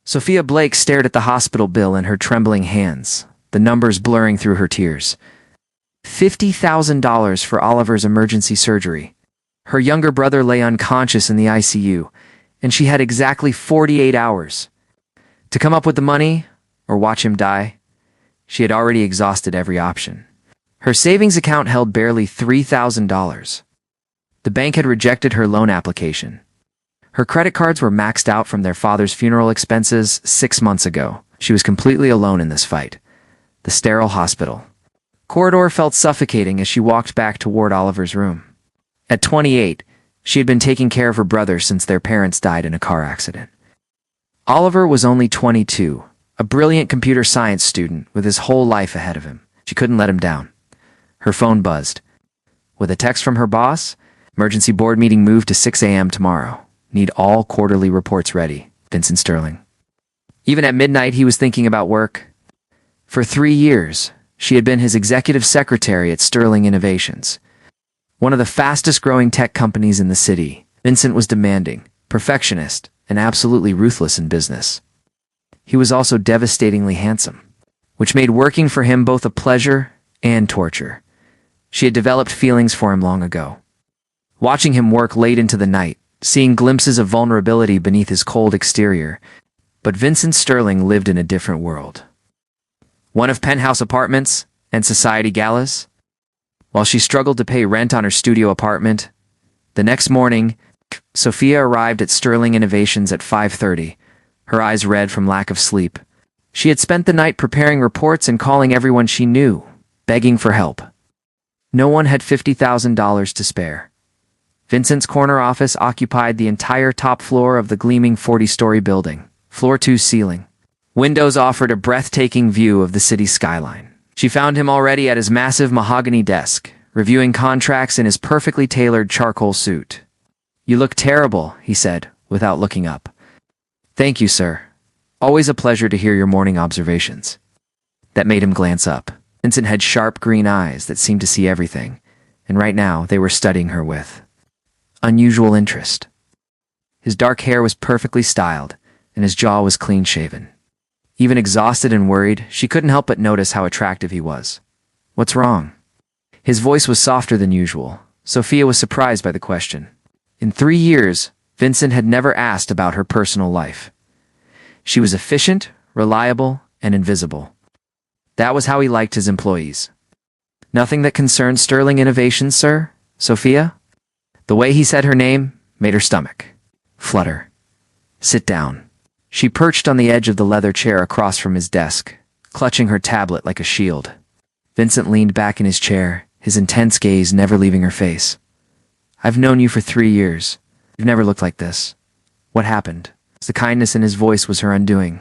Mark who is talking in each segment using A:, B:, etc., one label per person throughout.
A: Sophia Blake stared at the hospital bill in her trembling hands, the numbers blurring through her tears. $50,000 for Oliver's emergency surgery. Her younger brother lay unconscious in the ICU, and she had exactly 48 hours to come up with the money or watch him die. She had already exhausted every option. Her savings account held barely $3,000. The bank had rejected her loan application. Her credit cards were maxed out from their father's funeral expenses 6 months ago. She was completely alone in this fight. The sterile hospital corridor felt suffocating as she walked back toward Oliver's room. At 28, she had been taking care of her brother since their parents died in a car accident. Oliver was only 22, a brilliant computer science student with his whole life ahead of him. She couldn't let him down. Her phone buzzed. With a text from her boss, emergency board meeting moved to 6 a.m. tomorrow. Need all quarterly reports ready. Vincent Sterling. Even at midnight, he was thinking about work. For 3 years, she had been his executive secretary at Sterling Innovations, one of the fastest-growing tech companies in the city. Vincent was demanding, perfectionist, and absolutely ruthless in business. He was also devastatingly handsome, which made working for him both a pleasure and torture. She had developed feelings for him long ago. Watching him work late into the night, seeing glimpses of vulnerability beneath his cold exterior, but Vincent Sterling lived in a different world. One of penthouse apartments and society galas. While she struggled to pay rent on her studio apartment, the next morning, Sophia arrived at Sterling Innovations at 5:30, her eyes red from lack of sleep. She had spent the night preparing reports and calling everyone she knew, begging for help. No one had $50,000 to spare. Vincent's corner office occupied the entire top floor of the gleaming 40-story building, floor 2 ceiling. Windows offered a breathtaking view of the city skyline. She found him already at his massive mahogany desk, reviewing contracts in his perfectly tailored charcoal suit. "You look terrible," he said, without looking up. "Thank you, sir. Always a pleasure to hear your morning observations." That made him glance up. Vincent had sharp green eyes that seemed to see everything, and right now they were studying her with unusual interest. His dark hair was perfectly styled, and his jaw was clean-shaven. Even exhausted and worried, she couldn't help but notice how attractive he was. "What's wrong?" His voice was softer than usual. Sophia was surprised by the question. In 3 years, Vincent had never asked about her personal life. She was efficient, reliable, and invisible. That was how he liked his employees. "Nothing that concerns Sterling Innovations, sir, Sophia?" The way he said her name made her stomach flutter. "Sit down." She perched on the edge of the leather chair across from his desk, clutching her tablet like a shield. Vincent leaned back in his chair, his intense gaze never leaving her face. "I've known you for 3 years. You've never looked like this. What happened?" The kindness in his voice was her undoing.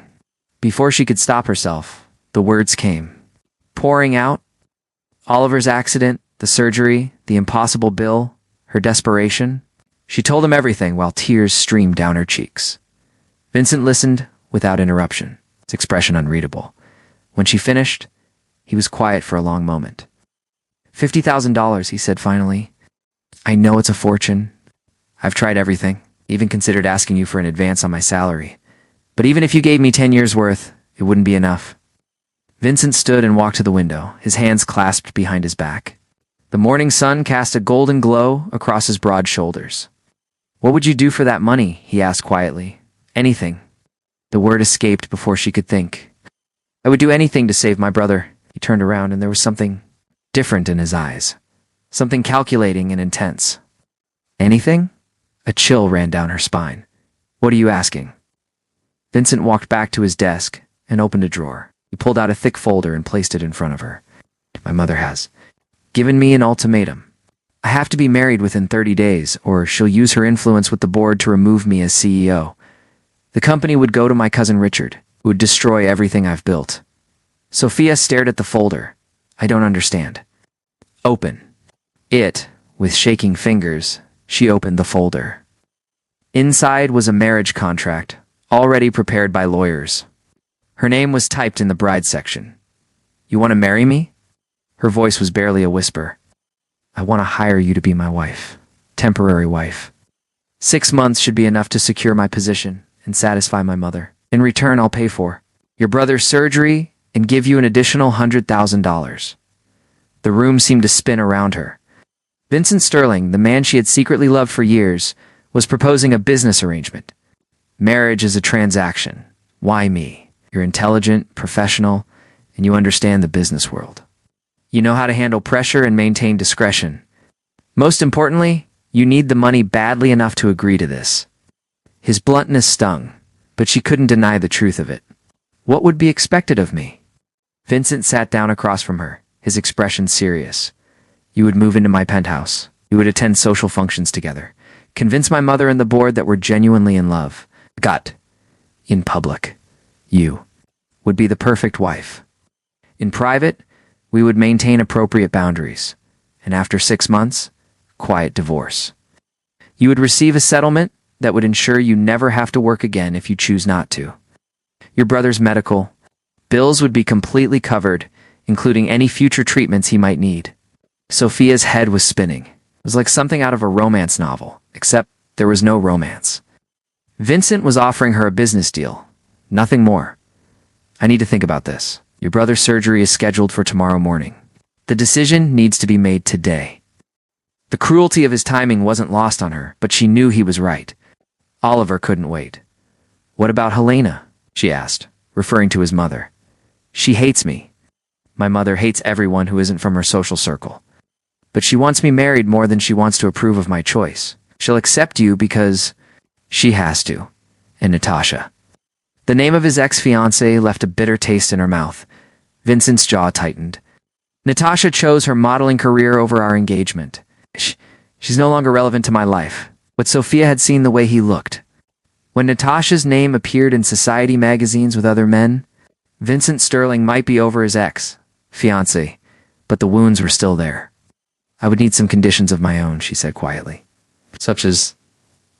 A: Before she could stop herself, the words came, pouring out. Oliver's accident, the surgery, the impossible bill, her desperation. She told him everything while tears streamed down her cheeks. Vincent listened without interruption, his expression unreadable. When she finished, he was quiet for a long moment. $50,000, he said finally. "I know it's a fortune. I've tried everything, even considered asking you for an advance on my salary. But even if you gave me 10 years' worth, it wouldn't be enough." Vincent stood and walked to the window, his hands clasped behind his back. The morning sun cast a golden glow across his broad shoulders. "What would you do for that money?" he asked quietly. "Anything." The word escaped before she could think. "I would do anything to save my brother." He turned around and there was something different in his eyes. Something calculating and intense. "Anything?" A chill ran down her spine. "What are you asking?" Vincent walked back to his desk and opened a drawer. He pulled out a thick folder and placed it in front of her. "My mother has given me an ultimatum. I have to be married within 30 days, or she'll use her influence with the board to remove me as CEO. The company would go to my cousin Richard, who would destroy everything I've built." Sophia stared at the folder. "I don't understand." "Open." With shaking fingers, she opened the folder. Inside was a marriage contract, already prepared by lawyers. Her name was typed in the bride section. "You want to marry me?" Her voice was barely a whisper. "I want to hire you to be my wife. Temporary wife. 6 months should be enough to secure my position and satisfy my mother." In return, I'll pay for your brother's surgery and give you an additional $100,000. The room seemed to spin around her. Vincent Sterling, the man she had secretly loved for years, was proposing a business arrangement. Marriage is a transaction. Why me? You're intelligent, professional, and you understand the business world. You know how to handle pressure and maintain discretion. Most importantly, you need the money badly enough to agree to this. His bluntness stung, but she couldn't deny the truth of it. What would be expected of me? Vincent sat down across from her, his expression serious. You would move into my penthouse. We would attend social functions together. Convince my mother and the board that we're genuinely in love. In public. You would be the perfect wife. In private, we would maintain appropriate boundaries. And after 6 months, quiet divorce. You would receive a settlement that would ensure you never have to work again if you choose not to. Your brother's medical bills would be completely covered, including any future treatments he might need. Sophia's head was spinning. It was like something out of a romance novel, except there was no romance. Vincent was offering her a business deal. Nothing more. I need to think about this. Your brother's surgery is scheduled for tomorrow morning. The decision needs to be made today. The cruelty of his timing wasn't lost on her, but she knew he was right. Oliver couldn't wait. What about Helena? She asked, referring to his mother. She hates me. My mother hates everyone who isn't from her social circle. But she wants me married more than she wants to approve of my choice. She'll accept you because she has to. And Natasha. The name of his ex-fiancée left a bitter taste in her mouth. Vincent's jaw tightened. Natasha chose her modeling career over our engagement. She's no longer relevant to my life. But Sophia had seen the way he looked. When Natasha's name appeared in society magazines with other men, Vincent Sterling might be over his ex-fiancée, but the wounds were still there. I would need some conditions of my own, she said quietly, such as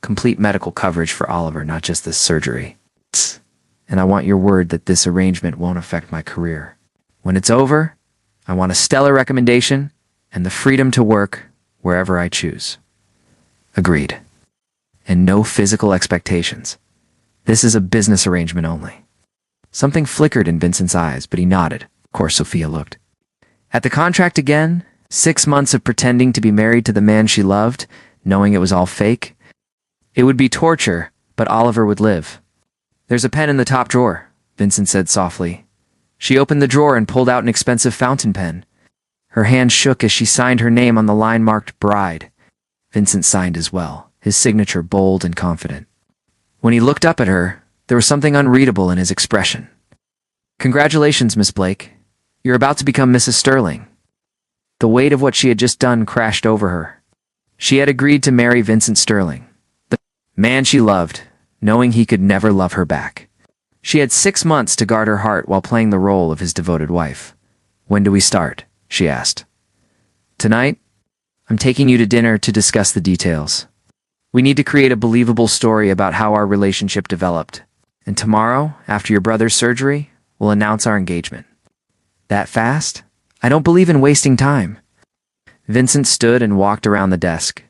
A: complete medical coverage for Oliver, not just this surgery. And I want your word that this arrangement won't affect my career. When it's over, I want a stellar recommendation and the freedom to work wherever I choose. Agreed. And no physical expectations. This is a business arrangement only. Something flickered in Vincent's eyes, but he nodded. Of course, Sophia looked. At the contract again, 6 months of pretending to be married to the man she loved, knowing it was all fake. It would be torture, but Oliver would live. There's a pen in the top drawer, Vincent said softly. She opened the drawer and pulled out an expensive fountain pen. Her hand shook as she signed her name on the line marked Bride. Vincent signed as well, his signature bold and confident. When he looked up at her, there was something unreadable in his expression. Congratulations, Miss Blake. You're about to become Mrs. Sterling. The weight of what she had just done crashed over her. She had agreed to marry Vincent Sterling, the man she loved, knowing he could never love her back. She had 6 months to guard her heart while playing the role of his devoted wife. When do we start? She asked. Tonight, I'm taking you to dinner to discuss the details. We need to create a believable story about how our relationship developed. And tomorrow, after your brother's surgery, we'll announce our engagement. That fast? I don't believe in wasting time. Vincent stood and walked around the desk.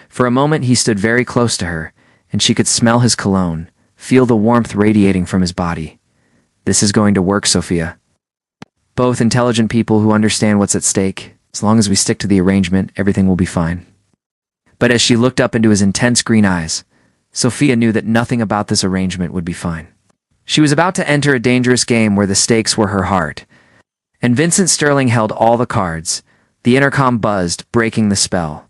A: For a moment, he stood very close to her, and she could smell his cologne, feel the warmth radiating from his body. This is going to work, Sophia. Both intelligent people who understand what's at stake. As long as we stick to the arrangement, everything will be fine. But as she looked up into his intense green eyes, Sophia knew that nothing about this arrangement would be fine. She was about to enter a dangerous game where the stakes were her heart. And Vincent Sterling held all the cards. The intercom buzzed, breaking the spell.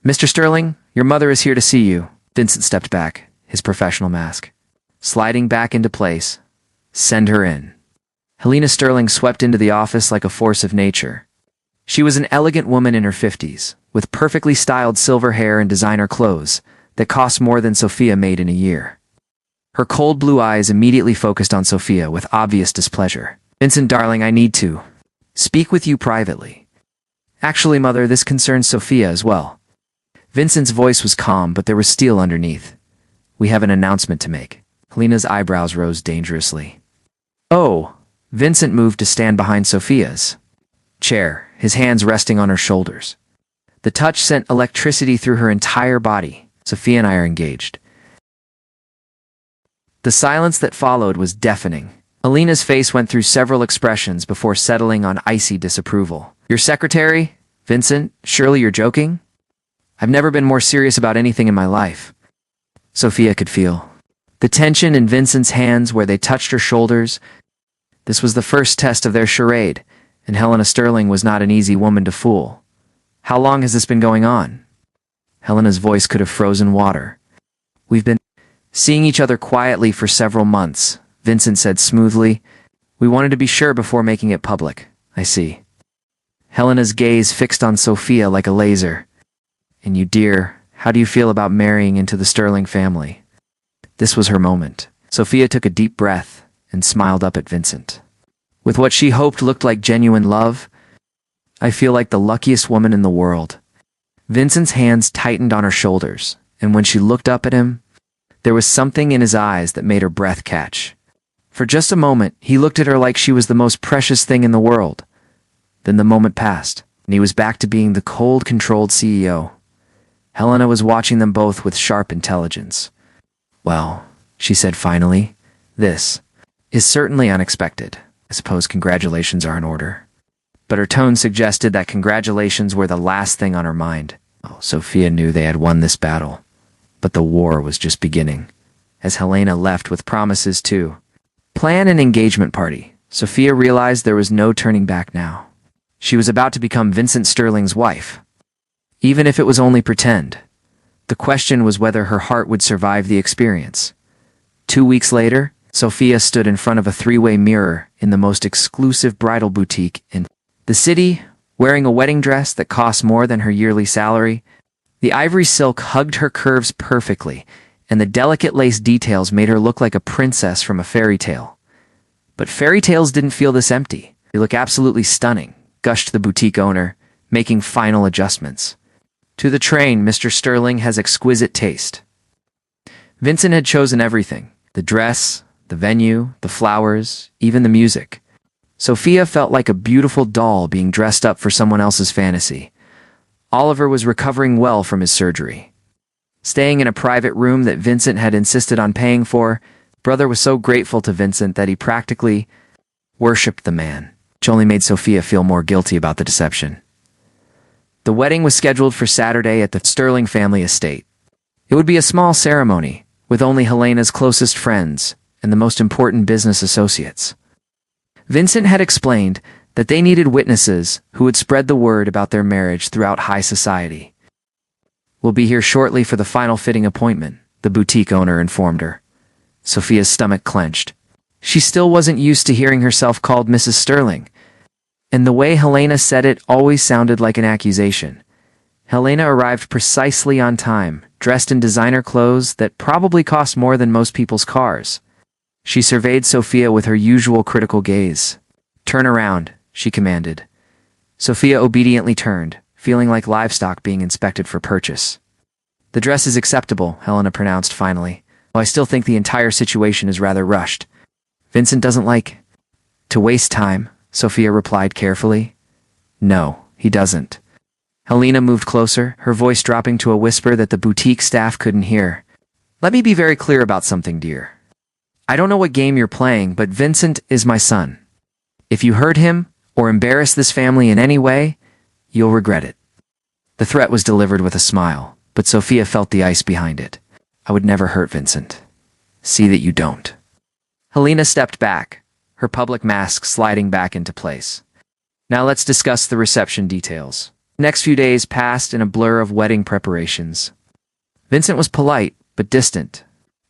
A: Mr. Sterling, your mother is here to see you. Vincent stepped back, his professional mask sliding back into place. Send her in. Helena Sterling swept into the office like a force of nature. She was an elegant woman in her 50s, with perfectly styled silver hair and designer clothes that cost more than Sophia made in a year. Her cold blue eyes immediately focused on Sophia with obvious displeasure. Vincent, darling, I need to speak with you privately. Actually, Mother, this concerns Sophia as well. Vincent's voice was calm, but there was steel underneath. We have an announcement to make. Helena's eyebrows rose dangerously. Oh, Vincent moved to stand behind Sophia's chair, his hands resting on her shoulders. The touch sent electricity through her entire body. Sophia and I are engaged. The silence that followed was deafening. Helena's face went through several expressions before settling on icy disapproval. Your secretary? Vincent, surely you're joking? I've never been more serious about anything in my life. Sophia could feel the tension in Vincent's hands where they touched her shoulders. This was the first test of their charade, and Helena Sterling was not an easy woman to fool. How long has this been going on? Helena's voice could have frozen water. We've been seeing each other quietly for several months, Vincent said smoothly. We wanted to be sure before making it public. I see. Helena's gaze fixed on Sophia like a laser. And you, dear, how do you feel about marrying into the Sterling family? This was her moment. Sophia took a deep breath and smiled up at Vincent. With what she hoped looked like genuine love, I feel like the luckiest woman in the world. Vincent's hands tightened on her shoulders, and when she looked up at him, there was something in his eyes that made her breath catch. For just a moment, he looked at her like she was the most precious thing in the world. Then the moment passed, and he was back to being the cold, controlled CEO. Helena was watching them both with sharp intelligence. Well, she said finally, this is certainly unexpected. I suppose congratulations are in order. But her tone suggested that congratulations were the last thing on her mind. Oh, Sophia knew they had won this battle. But the war was just beginning. As Helena left with promises to plan an engagement party, Sophia realized there was no turning back now. She was about to become Vincent Sterling's wife. Even if it was only pretend. The question was whether her heart would survive the experience. 2 weeks later, Sophia stood in front of a three-way mirror in the most exclusive bridal boutique in the city, wearing a wedding dress that cost more than her yearly salary. The ivory silk hugged her curves perfectly, and the delicate lace details made her look like a princess from a fairy tale. But fairy tales didn't feel this empty. They look absolutely stunning, gushed the boutique owner, making final adjustments. To the train, Mr. Sterling has exquisite taste. Vincent had chosen everything. The dress, the venue, the flowers, even the music. Sophia felt like a beautiful doll being dressed up for someone else's fantasy. Oliver was recovering well from his surgery. Staying in a private room that Vincent had insisted on paying for, brother was so grateful to Vincent that he practically worshipped the man, which only made Sophia feel more guilty about the deception. The wedding was scheduled for Saturday at the Sterling family estate. It would be a small ceremony, with only Helena's closest friends and the most important business associates. Vincent had explained that they needed witnesses who would spread the word about their marriage throughout high society. We'll be here shortly for the final fitting appointment, the boutique owner informed her. Sophia's stomach clenched. She still wasn't used to hearing herself called Mrs. Sterling, and the way Helena said it always sounded like an accusation. Helena arrived precisely on time, dressed in designer clothes that probably cost more than most people's cars. She surveyed Sophia with her usual critical gaze. Turn around, she commanded. Sophia obediently turned, feeling like livestock being inspected for purchase. The dress is acceptable, Helena pronounced finally, though I still think the entire situation is rather rushed. Vincent doesn't like to waste time, Sophia replied carefully. No, he doesn't. Helena moved closer, her voice dropping to a whisper that the boutique staff couldn't hear. Let me be very clear about something, dear. I don't know what game you're playing, but Vincent is my son. If you hurt him or embarrass this family in any way, you'll regret it. The threat was delivered with a smile, but Sophia felt the ice behind it. I would never hurt Vincent. See that you don't. Helena stepped back, her public mask sliding back into place. Now let's discuss the reception details. The next few days passed in a blur of wedding preparations. Vincent was polite, but distant,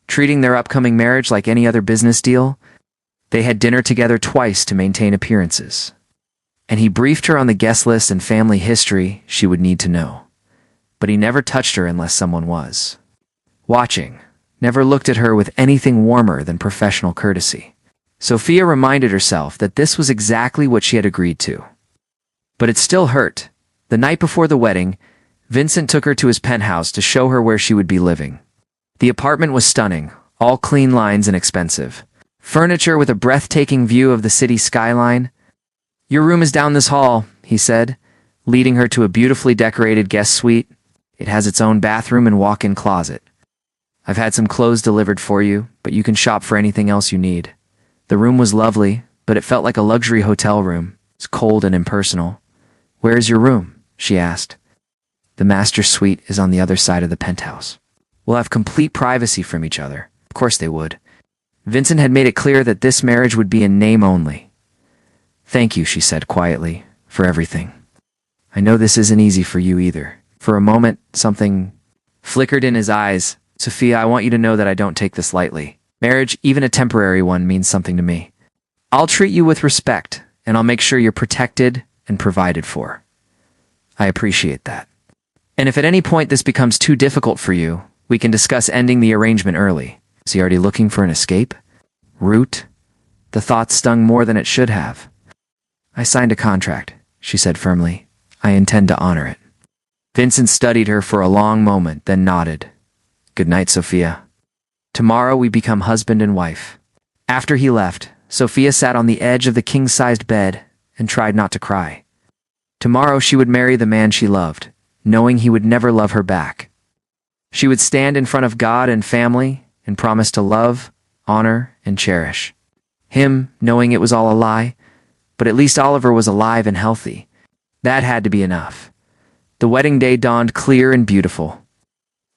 A: treating their upcoming marriage like any other business deal. They had dinner together twice to maintain appearances. And he briefed her on the guest list and family history she would need to know. But he never touched her unless someone was watching, never looked at her with anything warmer than professional courtesy. Sophia reminded herself that this was exactly what she had agreed to. But it still hurt. The night before the wedding, Vincent took her to his penthouse to show her where she would be living. The apartment was stunning, all clean lines and expensive. Furniture with a breathtaking view of the city skyline. Your room is down this hall, he said, leading her to a beautifully decorated guest suite. It has its own bathroom and walk-in closet. I've had some clothes delivered for you, but you can shop for anything else you need. The room was lovely, but it felt like a luxury hotel room. It's cold and impersonal. Where is your room? She asked. The master suite is on the other side of the penthouse. We'll have complete privacy from each other. Of course they would. Vincent had made it clear that this marriage would be in name only. Thank you, she said quietly, for everything. I know this isn't easy for you either. For a moment, something flickered in his eyes. Sophia, I want you to know that I don't take this lightly. Marriage, even a temporary one, means something to me. I'll treat you with respect, and I'll make sure you're protected and provided for. I appreciate that. And if at any point this becomes too difficult for you, we can discuss ending the arrangement early. Is he already looking for an escape? Root? The thought stung more than it should have. I signed a contract, she said firmly. I intend to honor it. Vincent studied her for a long moment, then nodded. Good night, Sophia. Tomorrow we become husband and wife. After he left, Sophia sat on the edge of the king-sized bed and tried not to cry. Tomorrow she would marry the man she loved, knowing he would never love her back. She would stand in front of God and family and promise to love, honor, and cherish him, knowing it was all a lie, but at least Oliver was alive and healthy. That had to be enough. The wedding day dawned clear and beautiful.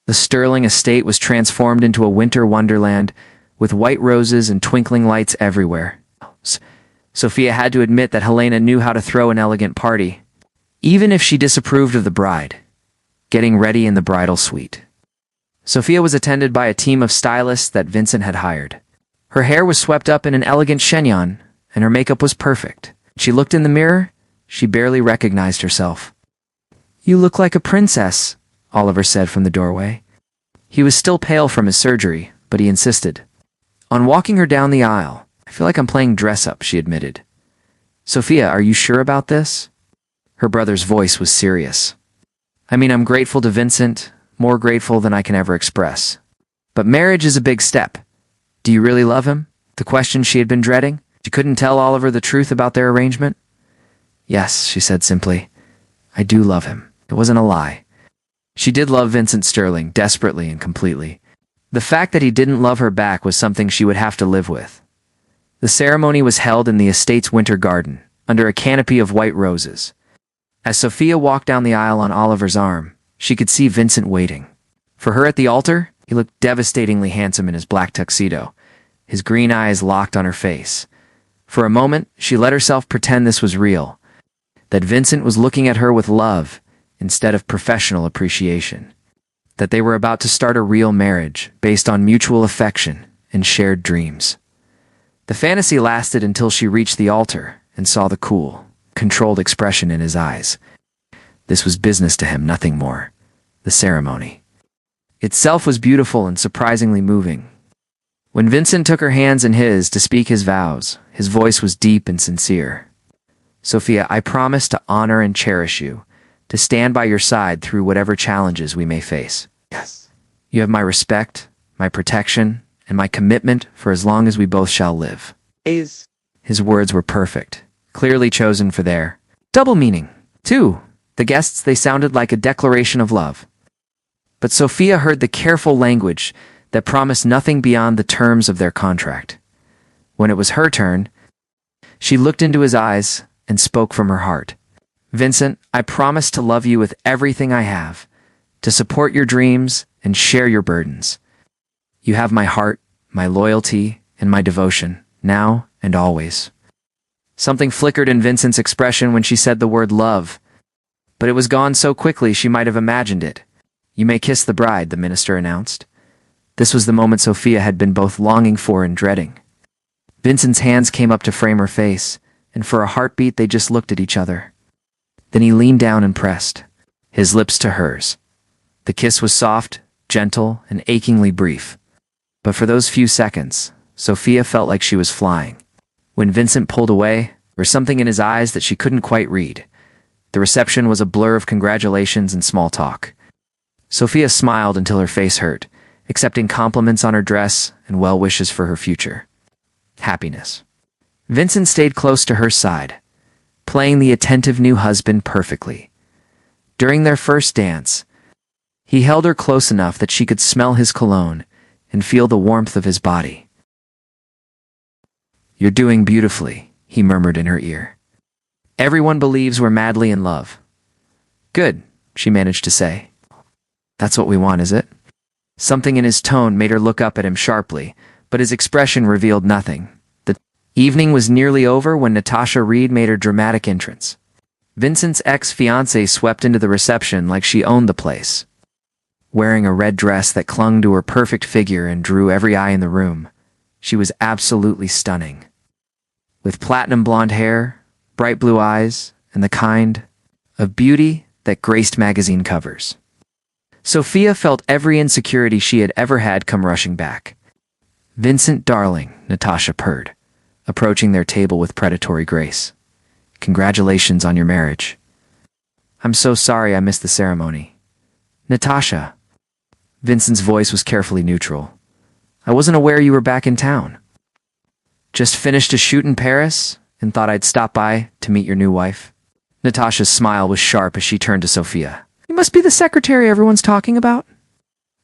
A: The Sterling estate was transformed into a winter wonderland, with white roses and twinkling lights everywhere. Sophia had to admit that Helena knew how to throw an elegant party, even if she disapproved of the bride, getting ready in the bridal suite. Sophia was attended by a team of stylists that Vincent had hired. Her hair was swept up in an elegant chignon, and her makeup was perfect. She looked in the mirror. She barely recognized herself. You look like a princess, Oliver said from the doorway. He was still pale from his surgery, but he insisted. On walking her down the aisle, I feel like I'm playing dress-up, she admitted. Sophia, are you sure about this? Her brother's voice was serious. I mean, I'm grateful to Vincent, more grateful than I can ever express. But marriage is a big step. Do you really love him? The question she had been dreading. She couldn't tell Oliver the truth about their arrangement. Yes, she said simply. I do love him. It wasn't a lie. She did love Vincent Sterling, desperately and completely. The fact that he didn't love her back was something she would have to live with. The ceremony was held in the estate's winter garden, under a canopy of white roses. As Sophia walked down the aisle on Oliver's arm, she could see Vincent waiting. For her at the altar, he looked devastatingly handsome in his black tuxedo, his green eyes locked on her face. For a moment, she let herself pretend this was real, that Vincent was looking at her with love instead of professional appreciation, that they were about to start a real marriage based on mutual affection and shared dreams. The fantasy lasted until she reached the altar and saw the cool, controlled expression in his eyes. This was business to him, nothing more. The ceremony itself was beautiful and surprisingly moving. When Vincent took her hands in his to speak his vows, his voice was deep and sincere. Sophia, I promise to honor and cherish you, to stand by your side through whatever challenges we may face. Yes. You have my respect, my protection, and my commitment for as long as we both shall live. His words were perfect, clearly chosen for their double meaning. To the guests, they sounded like a declaration of love. But Sophia heard the careful language that promised nothing beyond the terms of their contract. When it was her turn, she looked into his eyes and spoke from her heart. Vincent, I promise to love you with everything I have, to support your dreams and share your burdens. You have my heart, my loyalty, and my devotion, now and always. Something flickered in Vincent's expression when she said the word love, but it was gone so quickly she might have imagined it. You may kiss the bride, the minister announced. This was the moment Sophia had been both longing for and dreading. Vincent's hands came up to frame her face, and for a heartbeat they just looked at each other. Then he leaned down and pressed, his lips to hers. The kiss was soft, gentle, and achingly brief. But for those few seconds, Sophia felt like she was flying. When Vincent pulled away, there was something in his eyes that she couldn't quite read. The reception was a blur of congratulations and small talk. Sophia smiled until her face hurt, accepting compliments on her dress and well wishes for her future. Happiness. Vincent stayed close to her side, playing the attentive new husband perfectly. During their first dance, he held her close enough that she could smell his cologne and feel the warmth of his body. "You're doing beautifully," he murmured in her ear. "Everyone believes we're madly in love." "Good," she managed to say. "That's what we want, is it?" Something in his tone made her look up at him sharply, but his expression revealed nothing. The evening was nearly over when Natasha Reed made her dramatic entrance. Vincent's ex-fiancée swept into the reception like she owned the place. Wearing a red dress that clung to her perfect figure and drew every eye in the room, she was absolutely stunning. With platinum blonde hair, bright blue eyes, and the kind of beauty that graced magazine covers. Sophia felt every insecurity she had ever had come rushing back. "Vincent, darling," Natasha purred, approaching their table with predatory grace. "Congratulations on your marriage." "I'm so sorry I missed the ceremony." "Natasha." Vincent's voice was carefully neutral. "I wasn't aware you were back in town." "Just finished a shoot in Paris and thought I'd stop by to meet your new wife." Natasha's smile was sharp as she turned to Sophia. "You must be the secretary everyone's talking about."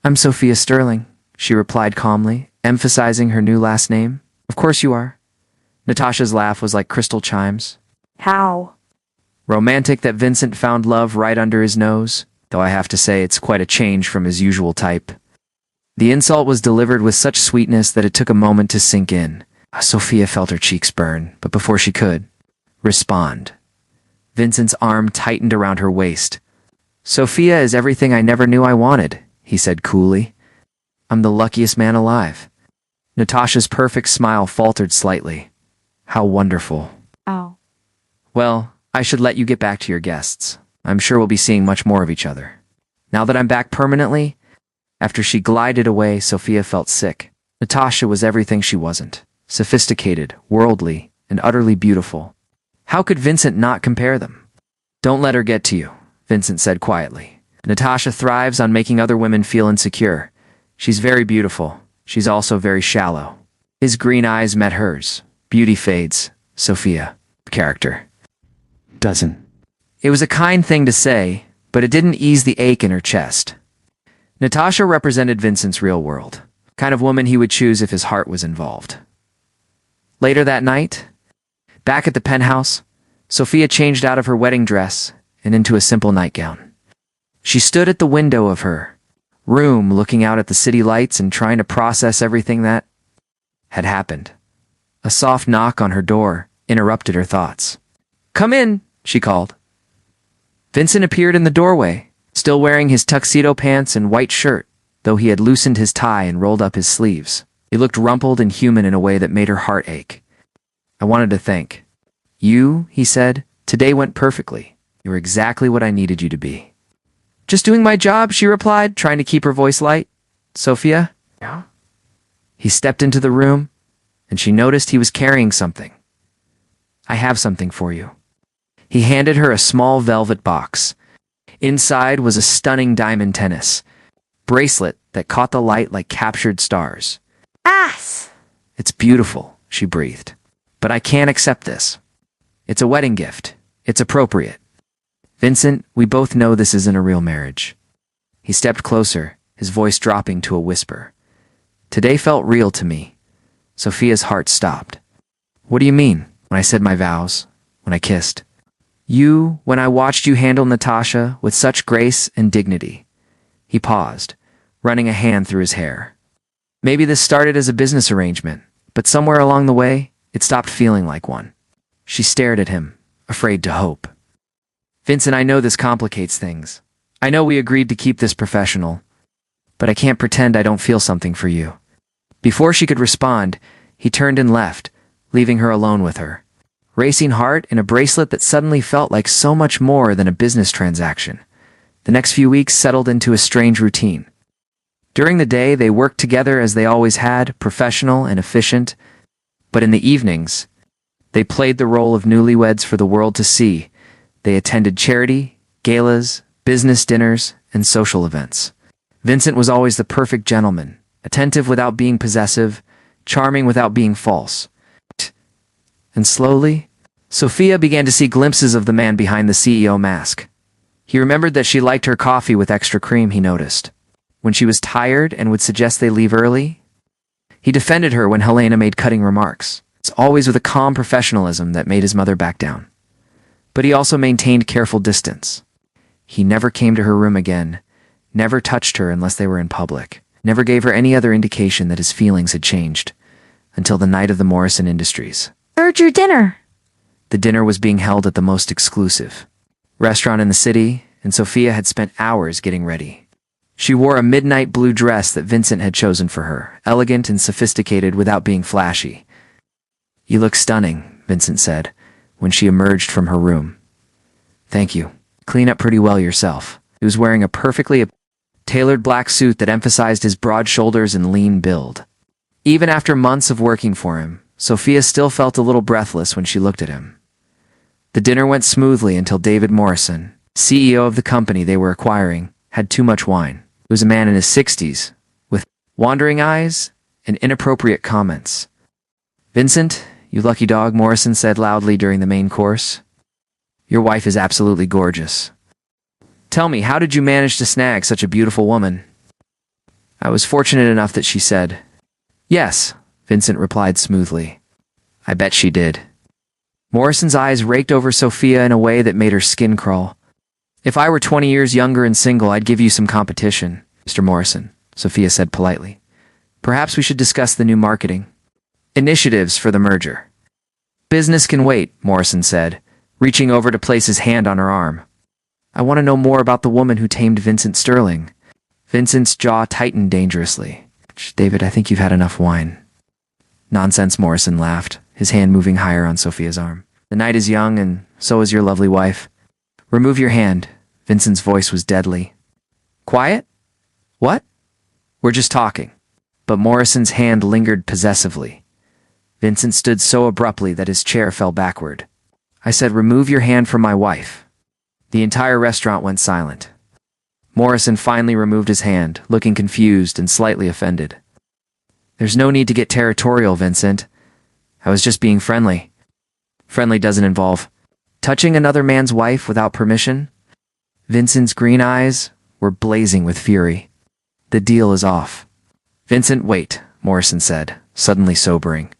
A: "I'm Sophia Sterling," she replied calmly, emphasizing her new last name. "Of course you are." Natasha's laugh was like crystal chimes.
B: How
A: romantic that Vincent found love right under his nose, though I have to say it's quite a change from his usual type. The insult was delivered with such sweetness that it took a moment to sink in. Sophia felt her cheeks burn, but before she could respond, Vincent's arm tightened around her waist. "Sophia is everything I never knew I wanted," he said coolly. "I'm the luckiest man alive." Natasha's perfect smile faltered slightly. "How wonderful."
B: Oh.
A: "Well, I should let you get back to your guests. I'm sure we'll be seeing much more of each other. Now that I'm back permanently." After she glided away, Sophia felt sick. Natasha was everything she wasn't. Sophisticated, worldly, and utterly beautiful. How could Vincent not compare them? "Don't let her get to you," Vincent said quietly. "Natasha thrives on making other women feel insecure. She's very beautiful. She's also very shallow." His green eyes met hers. Beauty fades. Sophia. Character. Doesn't. It was a kind thing to say, but it didn't ease the ache in her chest. Natasha represented Vincent's real world. Kind of woman he would choose if his heart was involved. Later that night, back at the penthouse, Sophia changed out of her wedding dress and into a simple nightgown. She stood at the window of her room looking out at the city lights and trying to process everything that had happened. A soft knock on her door interrupted her thoughts. "Come in," she called. Vincent appeared in the doorway, still wearing his tuxedo pants and white shirt, though he had loosened his tie and rolled up his sleeves. He looked rumpled and human in a way that made her heart ache. "I wanted to thank you," he said. "Today went perfectly. You were exactly what I needed you to be." "Just doing my job," she replied, trying to keep her voice light. "Sophia?" "Yeah?" He stepped into the room, and she noticed he was carrying something. "I have something for you." He handed her a small velvet box. Inside was a stunning diamond tennis bracelet that caught the light like captured stars.
B: Ass!
A: "It's beautiful," she breathed. "But I can't accept this. It's a wedding gift. It's appropriate." "Vincent, we both know this isn't a real marriage." He stepped closer, his voice dropping to a whisper. "Today felt real to me." Sophia's heart stopped. "What do you mean?" "When I said my vows, when I kissed you, when I watched you handle Natasha with such grace and dignity." He paused, running a hand through his hair. "Maybe this started as a business arrangement, but somewhere along the way, it stopped feeling like one." She stared at him, afraid to hope. "Vincent, I know this complicates things. I know we agreed to keep this professional, but I can't pretend I don't feel something for you." Before she could respond, he turned and left, leaving her alone with her racing heart and a bracelet that suddenly felt like so much more than a business transaction. The next few weeks settled into a strange routine. During the day, they worked together as they always had, professional and efficient, but in the evenings, they played the role of newlyweds for the world to see. They attended charity, galas, business dinners, and social events. Vincent was always the perfect gentleman, attentive without being possessive, charming without being false. And slowly, Sophia began to see glimpses of the man behind the CEO mask. He remembered that she liked her coffee with extra cream, he noticed. When she was tired and would suggest they leave early, He defended her when Helena made cutting remarks. It's always with a calm professionalism that made his mother back down. But he also maintained careful distance. He never came to her room again, never touched her unless they were in public, never gave her any other indication that his feelings had changed, until the night of the Morrison Industries.
B: Where'd your dinner?
A: The dinner was being held at the most exclusive restaurant in the city, and Sophia had spent hours getting ready. She wore a midnight blue dress that Vincent had chosen for her, elegant and sophisticated without being flashy. "You look stunning," Vincent said, when she emerged from her room. "Thank you. Clean up pretty well yourself." He was wearing a perfectly tailored black suit that emphasized his broad shoulders and lean build. Even after months of working for him, Sophia still felt a little breathless when she looked at him. The dinner went smoothly until David Morrison, CEO of the company they were acquiring, had too much wine. He was a man in his 60s, with wandering eyes and inappropriate comments. "Vincent, you lucky dog," Morrison said loudly during the main course. "Your wife is absolutely gorgeous. Tell me, how did you manage to snag such a beautiful woman?" "I was fortunate enough that she said yes," Vincent replied smoothly. "I bet she did." Morrison's eyes raked over Sophia in a way that made her skin crawl. "If I were 20 years younger and single, I'd give you some competition, Mr. Morrison," Sophia said politely. "Perhaps we should discuss the new marketing initiatives for the merger." "Business can wait," Morrison said, reaching over to place his hand on her arm. "I want to know more about the woman who tamed Vincent Sterling." Vincent's jaw tightened dangerously. "David, I think you've had enough wine." "Nonsense," Morrison laughed, his hand moving higher on Sophia's arm. "The night is young, and so is your lovely wife." "Remove your hand." Vincent's voice was deadly. "Quiet? What?" "We're just talking." But Morrison's hand lingered possessively. Vincent stood so abruptly that his chair fell backward. "I said, remove your hand from my wife." The entire restaurant went silent. Morrison finally removed his hand, looking confused and slightly offended. "There's no need to get territorial, Vincent. I was just being friendly." "Friendly doesn't involve touching another man's wife without permission?" Vincent's green eyes were blazing with fury. "The deal is off." "Vincent, wait," Morrison said, suddenly sobering.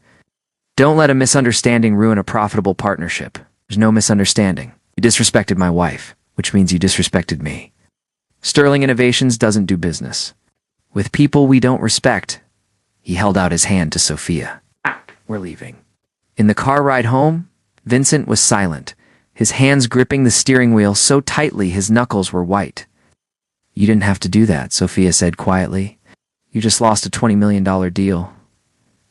A: "Don't let a misunderstanding ruin a profitable partnership. There's no misunderstanding. You disrespected my wife, which means you disrespected me. Sterling Innovations doesn't do business with people we don't respect." He held out his hand to Sophia. "We're leaving." In the car ride home, Vincent was silent, his hands gripping the steering wheel so tightly his knuckles were white. "You didn't have to do that," Sophia said quietly. "You just lost a $20 million deal."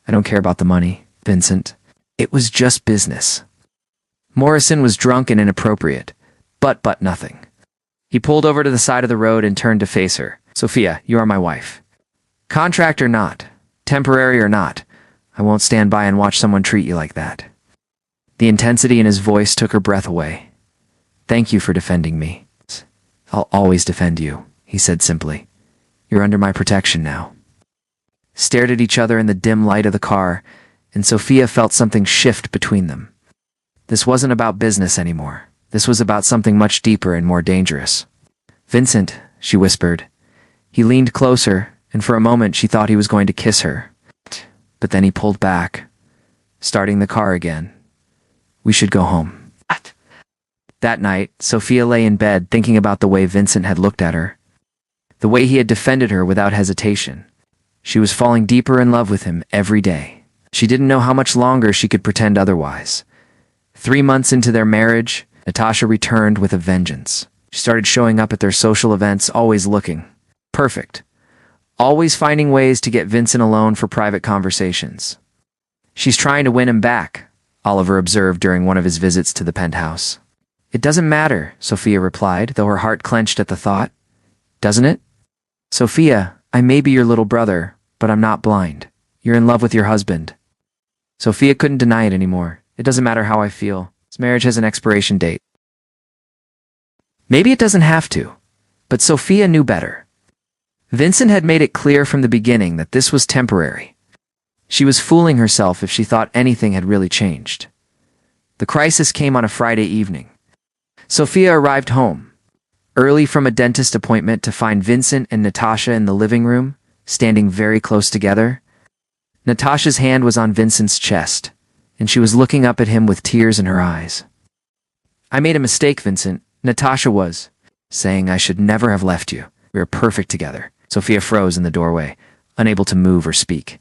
A: "I don't care about the money, Vincent. It was just business." Morrison was drunk and inappropriate, but nothing. He pulled over to the side of the road and turned to face her. "Sophia, you are my wife. Contract or not, temporary or not, I won't stand by and watch someone treat you like that." The intensity in his voice took her breath away. "Thank you for defending me." "I'll always defend you," he said simply. "You're under my protection now." Stared at each other in the dim light of the car, and Sophia felt something shift between them. This wasn't about business anymore. This was about something much deeper and more dangerous. "Vincent," she whispered. He leaned closer, and for a moment she thought he was going to kiss her. But then he pulled back, starting the car again. "We should go home." That night, Sophia lay in bed thinking about the way Vincent had looked at her, the way he had defended her without hesitation. She was falling deeper in love with him every day. She didn't know how much longer she could pretend otherwise. 3 months into their marriage, Natasha returned with a vengeance. She started showing up at their social events, always looking perfect, always finding ways to get Vincent alone for private conversations. "She's trying to win him back," Oliver observed during one of his visits to the penthouse. "It doesn't matter," Sophia replied, though her heart clenched at the thought. "Doesn't it?" "Sophia, I may be your little brother, but I'm not blind. You're in love with your husband." Sophia couldn't deny it anymore. "It doesn't matter how I feel. This marriage has an expiration date." Maybe it doesn't have to, but Sophia knew better. Vincent had made it clear from the beginning that this was temporary. She was fooling herself if she thought anything had really changed. The crisis came on a Friday evening. Sophia arrived home, early from a dentist appointment, to find Vincent and Natasha in the living room, standing very close together. Natasha's hand was on Vincent's chest, and she was looking up at him with tears in her eyes. "I made a mistake, Vincent," Natasha was saying. "I should never have left you. We are perfect together." Sophia froze in the doorway, unable to move or speak.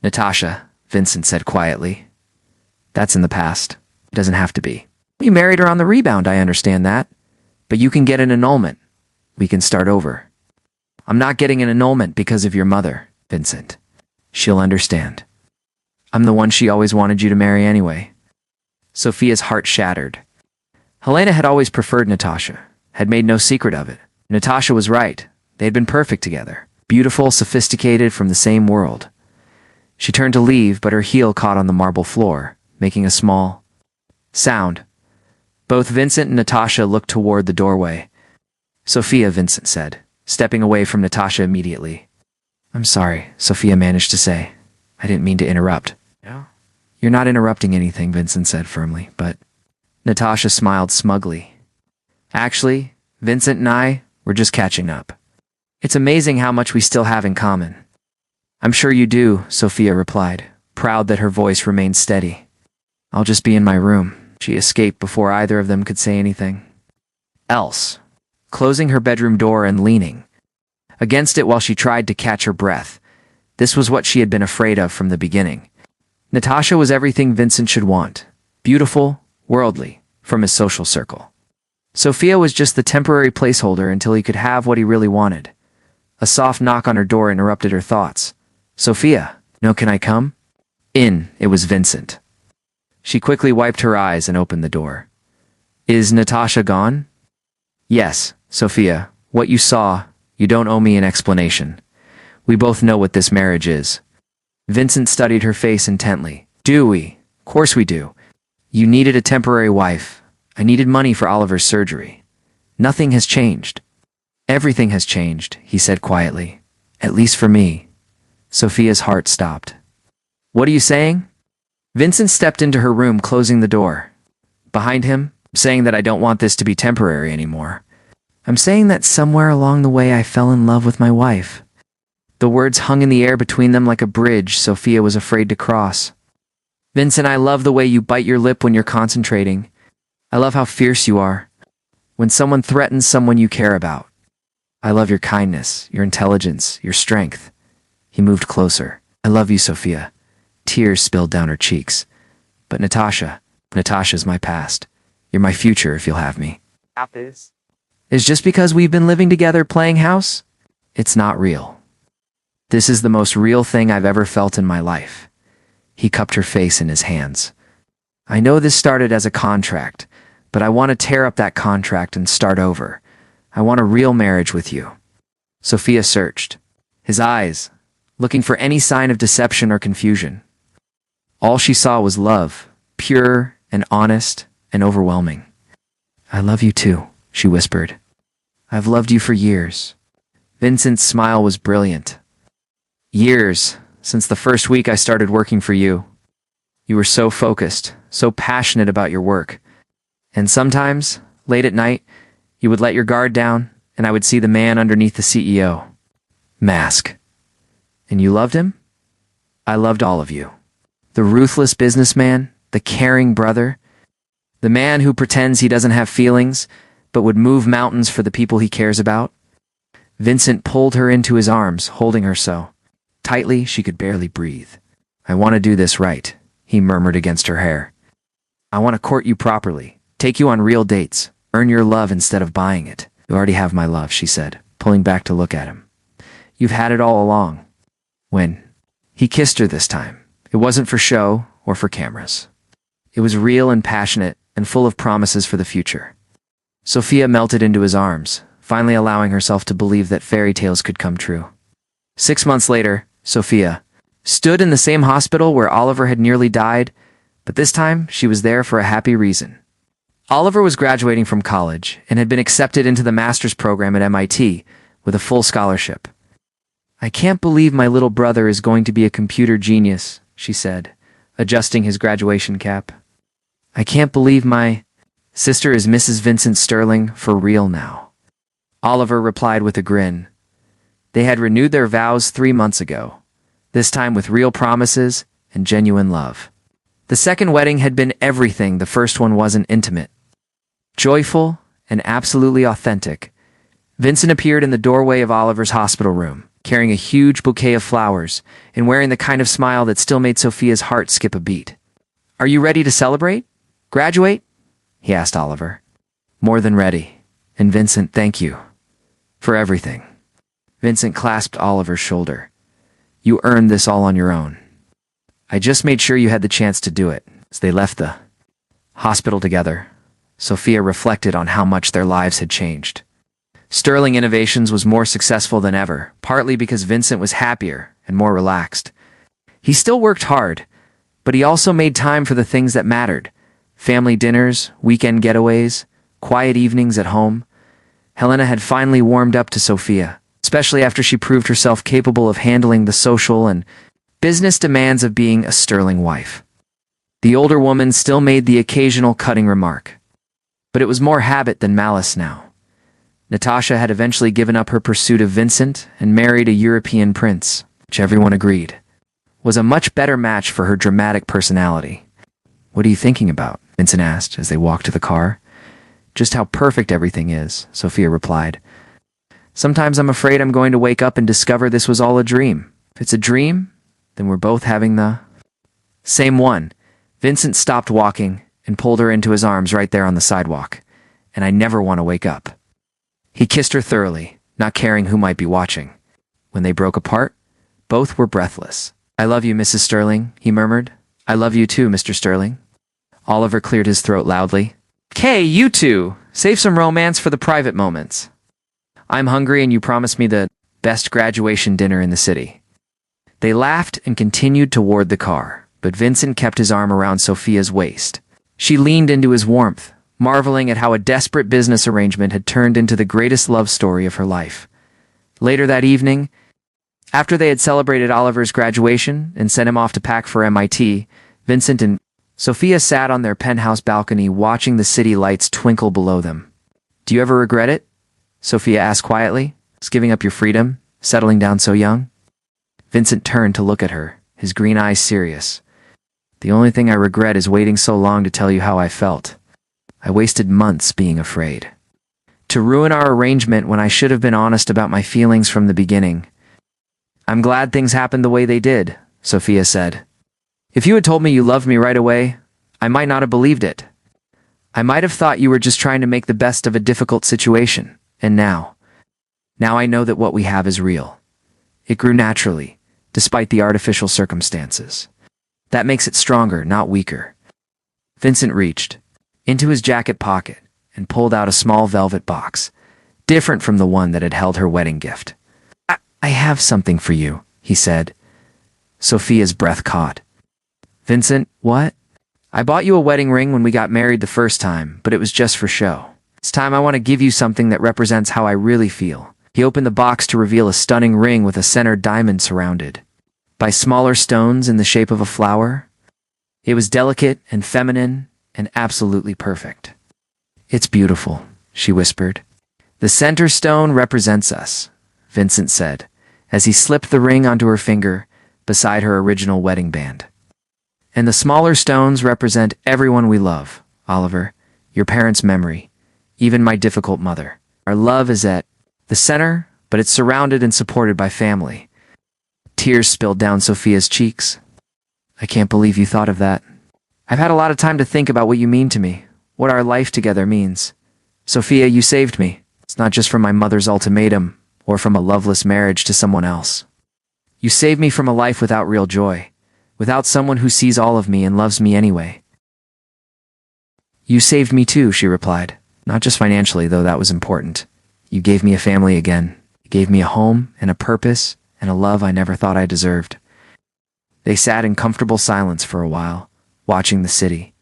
A: "Natasha," Vincent said quietly, "that's in the past. It doesn't have to be. You married her on the rebound, I understand that. But you can get an annulment. We can start over." "I'm not getting an annulment because of your mother, Vincent. She'll understand. I'm the one she always wanted you to marry anyway." Sophia's heart shattered. Helena had always preferred Natasha, had made no secret of it. Natasha was right. They had been perfect together. Beautiful, sophisticated, from the same world. She turned to leave, but her heel caught on the marble floor, making a small sound. Both Vincent and Natasha looked toward the doorway. "Sophia," Vincent said, stepping away from Natasha immediately. "I'm sorry," Sophia managed to say. "I didn't mean to interrupt." "Yeah? You're not interrupting anything," Vincent said firmly, "but—" Natasha smiled smugly. "Actually, Vincent and I, we're just catching up. It's amazing how much we still have in common." "I'm sure you do," Sophia replied, proud that her voice remained steady. "I'll just be in my room." She escaped before either of them could say anything else, closing her bedroom door and leaning against it while she tried to catch her breath. This was what she had been afraid of from the beginning. Natasha was everything Vincent should want. Beautiful, worldly, from his social circle. Sophia was just the temporary placeholder until he could have what he really wanted. A soft knock on her door interrupted her thoughts. "Sophia, no, can I come?" In, it was Vincent. She quickly wiped her eyes and opened the door. "Is Natasha gone?" "Yes, Sophia, what you saw, you don't owe me an explanation. We both know what this marriage is." Vincent studied her face intently. "Do we? Of course we do. You needed a temporary wife. I needed money for Oliver's surgery. Nothing has changed." "Everything has changed," he said quietly. "At least for me." Sophia's heart stopped. "What are you saying?" Vincent stepped into her room, closing the door behind him, saying that I don't want this to be temporary anymore. I'm saying that somewhere along the way I fell in love with my wife. The words hung in the air between them like a bridge Sophia was afraid to cross. "Vincent, I love the way you bite your lip when you're concentrating. I love how fierce you are when someone threatens someone you care about. I love your kindness, your intelligence, your strength." He moved closer. "I love you, Sophia." Tears spilled down her cheeks. "But Natasha's my past. You're my future if you'll have me." "Is just because we've been living together playing house? It's not real. This is the most real thing I've ever felt in my life." He cupped her face in his hands. "I know this started as a contract, but I want to tear up that contract and start over. I want a real marriage with you." Sophia searched his eyes, looking for any sign of deception or confusion. All she saw was love, pure and honest and overwhelming. "I love you too," she whispered. "I've loved you for years." Vincent's smile was brilliant. "Years, since the first week I started working for you. You were so focused, so passionate about your work. And sometimes, late at night, you would let your guard down, and I would see the man underneath the CEO mask. And you loved him? I loved all of you. The ruthless businessman, the caring brother, the man who pretends he doesn't have feelings, but would move mountains for the people he cares about." Vincent pulled her into his arms, holding her so tightly she could barely breathe. "I want to do this right," he murmured against her hair. "I want to court you properly, take you on real dates, earn your love instead of buying it." "You already have my love," she said, pulling back to look at him. "You've had it all along." When he kissed her this time, it wasn't for show or for cameras. It was real and passionate and full of promises for the future. Sophia melted into his arms, finally allowing herself to believe that fairy tales could come true. 6 months later, Sophia stood in the same hospital where Oliver had nearly died, but this time she was there for a happy reason. Oliver was graduating from college and had been accepted into the master's program at MIT with a full scholarship. "I can't believe my little brother is going to be a computer genius," she said, adjusting his graduation cap. "I can't believe my sister is Mrs. Vincent Sterling for real now." Oliver replied with a grin. They had renewed their vows 3 months ago. this time with real promises and genuine love. The second wedding had been everything the first one wasn't: intimate, joyful, and absolutely authentic. Vincent appeared in the doorway of Oliver's hospital room, carrying a huge bouquet of flowers and wearing the kind of smile that still made Sophia's heart skip a beat. "Are you ready to celebrate? Graduate?" he asked Oliver. "More than ready. And Vincent, thank you for everything." Vincent clasped Oliver's shoulder. "You earned this all on your own. I just made sure you had the chance to do it." As they left the hospital together, Sophia reflected on how much their lives had changed. Sterling Innovations was more successful than ever, partly because Vincent was happier and more relaxed. He still worked hard, but he also made time for the things that mattered: family dinners, weekend getaways, quiet evenings at home. Helena had finally warmed up to Sophia, especially after she proved herself capable of handling the social and business demands of being a Sterling wife. The older woman still made the occasional cutting remark, but it was more habit than malice now. Natasha had eventually given up her pursuit of Vincent and married a European prince, which everyone agreed was a much better match for her dramatic personality. "What are you thinking about?" Vincent asked as they walked to the car. "Just how perfect everything is," Sophia replied. "Sometimes I'm afraid I'm going to wake up and discover this was all a dream. If it's a dream, then we're both having the same one." Vincent stopped walking and pulled her into his arms right there on the sidewalk. "And I never want to wake up." He kissed her thoroughly, not caring who might be watching. When they broke apart, both were breathless. "I love you, Mrs. Sterling," he murmured. "I love you too, Mr. Sterling." Oliver cleared his throat loudly. "Kay, you two! Save some romance for the private moments. I'm hungry and you promised me the best graduation dinner in the city." They laughed and continued toward the car, but Vincent kept his arm around Sophia's waist. She leaned into his warmth, marveling at how a desperate business arrangement had turned into the greatest love story of her life. Later that evening, after they had celebrated Oliver's graduation and sent him off to pack for MIT, Vincent and Sophia sat on their penthouse balcony watching the city lights twinkle below them. "Do you ever regret it?" Sophia asked quietly. "Just giving up your freedom, settling down so young?" Vincent turned to look at her, his green eyes serious. "The only thing I regret is waiting so long to tell you how I felt. I wasted months being afraid. To ruin our arrangement when I should have been honest about my feelings from the beginning. I'm glad things happened the way they did," Sophia said. "If you had told me you loved me right away, I might not have believed it. I might have thought you were just trying to make the best of a difficult situation. And now I know that what we have is real. It grew naturally, despite the artificial circumstances. That makes it stronger, not weaker." Vincent reached into his jacket pocket and pulled out a small velvet box, different from the one that had held her wedding gift. I have something for you," he said. Sophia's breath caught. "Vincent, what?" "I bought you a wedding ring when we got married the first time, but it was just for show. This time I want to give you something that represents how I really feel." He opened the box to reveal a stunning ring with a center diamond surrounded by smaller stones in the shape of a flower. It was delicate and feminine and absolutely perfect. "It's beautiful," she whispered. "The center stone represents us," Vincent said, as he slipped the ring onto her finger beside her original wedding band. "And the smaller stones represent everyone we love, Oliver, your parents' memory, even my difficult mother. Our love is at the center, but it's surrounded and supported by family." Tears spilled down Sophia's cheeks. "I can't believe you thought of that. I've had a lot of time to think about what you mean to me, what our life together means. Sophia, you saved me. It's not just from my mother's ultimatum or from a loveless marriage to someone else. You saved me from a life without real joy, without someone who sees all of me and loves me anyway." "You saved me too," she replied. "Not just financially, though that was important. You gave me a family again. You gave me a home and a purpose and a love I never thought I deserved." They sat in comfortable silence for a while, watching the city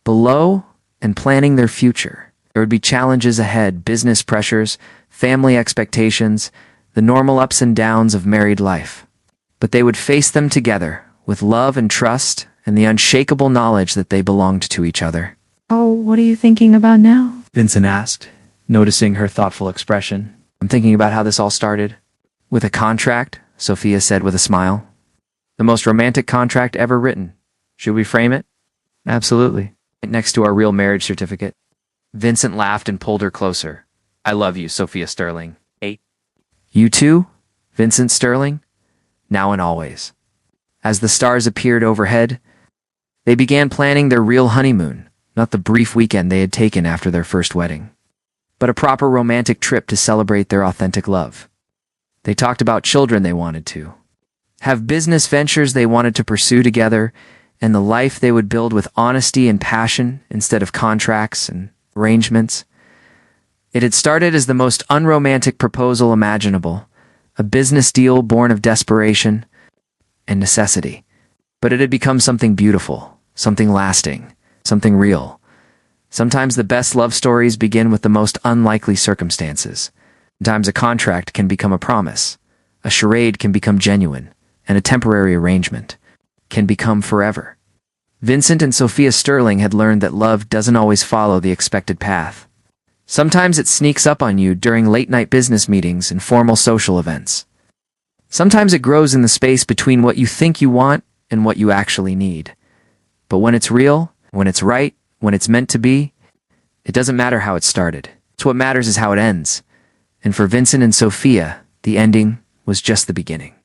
A: below and planning their future. There would be challenges ahead: business pressures, family expectations, the normal ups and downs of married life. But they would face them together, with love and trust and the unshakable knowledge that they belonged to each other.
B: "Oh, what are you thinking about now?"
A: Vincent asked, noticing her thoughtful expression. "I'm thinking about how this all started." "With a contract," Sophia said with a smile. The most romantic contract ever written. Should we frame it? Absolutely. Right next to our real marriage certificate. Vincent laughed and pulled her closer. I love you, Sophia Sterling. 8. You too, Vincent Sterling? Now and always. As the stars appeared overhead, they began planning their real honeymoon, not the brief weekend they had taken after their first wedding, but a proper romantic trip to celebrate their authentic love. They talked about children they wanted to have, business ventures they wanted to pursue together, and the life they would build with honesty and passion instead of contracts and arrangements. It had started as the most unromantic proposal imaginable, a business deal born of desperation and necessity. But it had become something beautiful, something lasting, something real. Sometimes the best love stories begin with the most unlikely circumstances. Sometimes a contract can become a promise, a charade can become genuine, and a temporary arrangement can become forever. Vincent and Sophia Sterling had learned that love doesn't always follow the expected path. Sometimes it sneaks up on you during late-night business meetings and formal social events. Sometimes it grows in the space between what you think you want and what you actually need. But when it's real, when it's right, when it's meant to be, it doesn't matter how it started. It's what matters is how it ends. And for Vincent and Sophia, the ending was just the beginning.